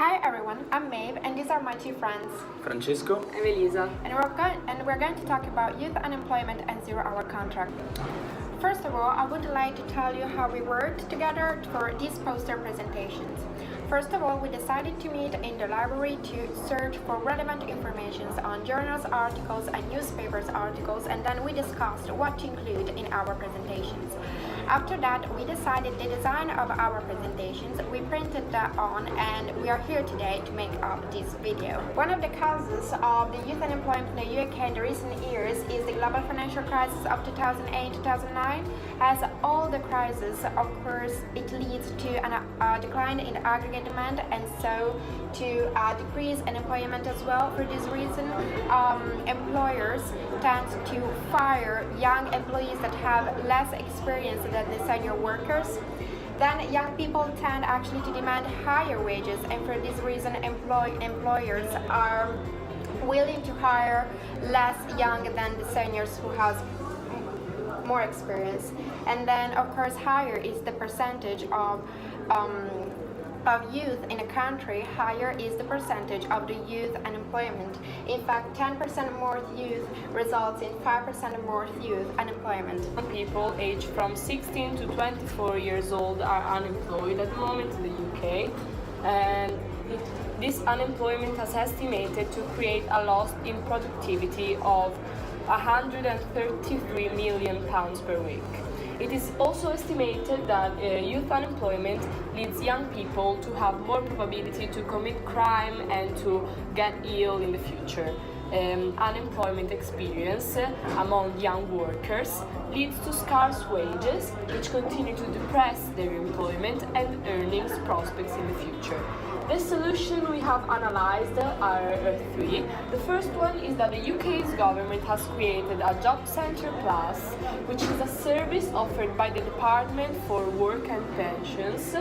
Hi everyone, I'm Maeve and these are my two friends, Francesco I'm Elisa. and we're going to talk about youth unemployment and zero-hour contract. First of all, I would like to tell you how we worked together for these poster presentations. First of all, we decided to meet in the library to search for relevant information on journals, articles and newspapers articles, and then we discussed what to include in our presentations. After that, we decided the design of our presentations, we printed that on, and we are here today to make up this video. One of the causes of the youth unemployment in the UK in the recent years is the global financial crisis of 2008-2009. As all the crises, of course, it leads to a decline in aggregate demand and so to a decrease in employment as well. For this reason, employers tend to fire young employees that have less experience than the senior workers. Then young people tend actually to demand higher wages, and for this reason employers are willing to hire less young than the seniors who has more experience. And then of course higher is the percentage of youth in a country, higher is the percentage of the youth unemployment. In fact, 10% more youth results in 5% more youth unemployment. People aged from 16 to 24 years old are unemployed at the moment in the UK, and this unemployment is estimated to create a loss in productivity of £133 million per week. It is also estimated that youth unemployment leads young people to have more probability to commit crime and to get ill in the future. Unemployment experience among young workers leads to scarce wages, which continue to depress their employment and earnings prospects in the future. The solution we have analyzed are three. The first one is that the UK's government has created a Job Centre Plus, which is a service offered by the Department for Work and Pensions,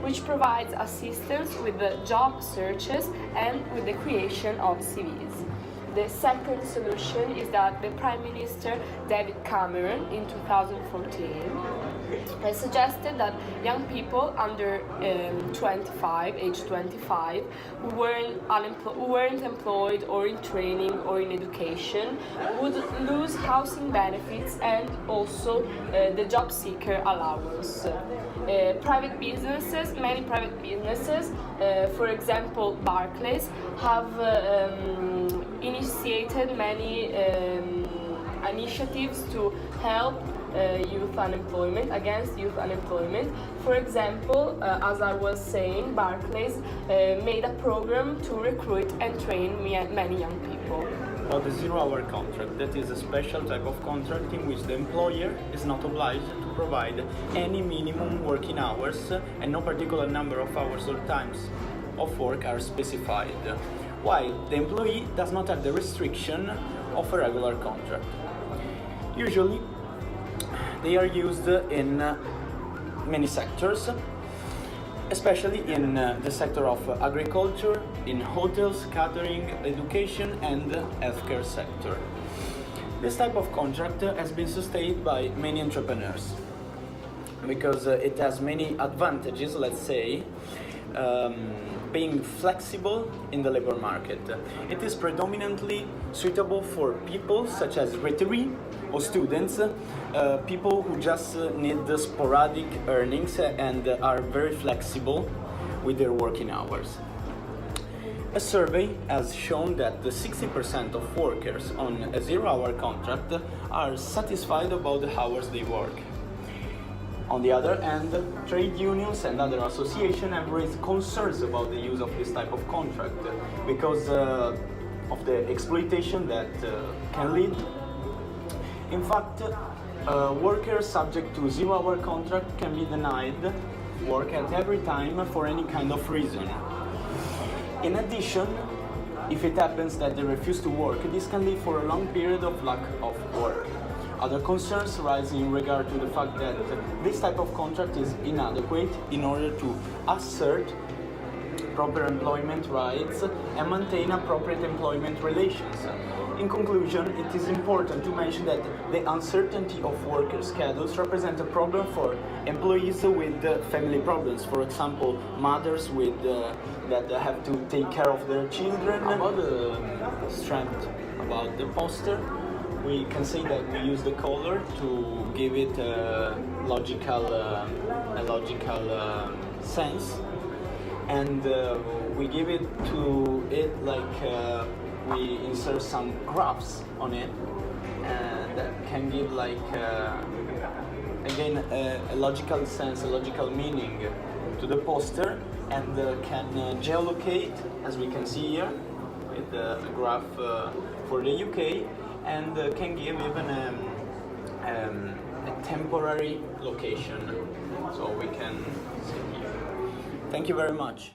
which provides assistance with the job searches and with the creation of CVs. The second solution is that the Prime Minister David Cameron in 2014 suggested that young people under age 25, who weren't employed or in training or in education, would lose housing benefits and also the job seeker allowance. Many private businesses, for example Barclays, have initiated many initiatives to help against youth unemployment. For example, as I was saying, Barclays made a program to recruit and train many young people. About the zero-hour contract, that is a special type of contract in which the employer is not obliged to provide any minimum working hours and no particular number of hours or times of work are specified, while the employee does not have the restriction of a regular contract. Usually, they are used in many sectors, especially in the sector of agriculture, in hotels, catering, education and healthcare sector. This type of contract has been sustained by many entrepreneurs because it has many advantages, let's say, being flexible in the labor market. It is predominantly suitable for people such as retirees or students, people who just need the sporadic earnings and are very flexible with their working hours. A survey has shown that the 60% of workers on a zero-hour contract are satisfied about the hours they work. On the other hand, trade unions and other associations have raised concerns about the use of this type of contract because of the exploitation that can lead. In fact, workers subject to zero-hour contract can be denied work at every time for any kind of reason. In addition, if it happens that they refuse to work, this can lead for a long period of lack of work. Other concerns arise in regard to the fact that this type of contract is inadequate in order to assert proper employment rights and maintain appropriate employment relations. In conclusion, it is important to mention that the uncertainty of worker schedules represent a problem for employees with family problems. For example, mothers with that have to take care of their children. About the strength about the poster, we can say that we use the color to give it a logical sense, and we give it to it like we insert some graphs on it that can give like again a logical sense, a logical meaning to the poster, and can geolocate, as we can see here with the graph for the UK, and can give even a temporary location, so we can see here. Thank you very much.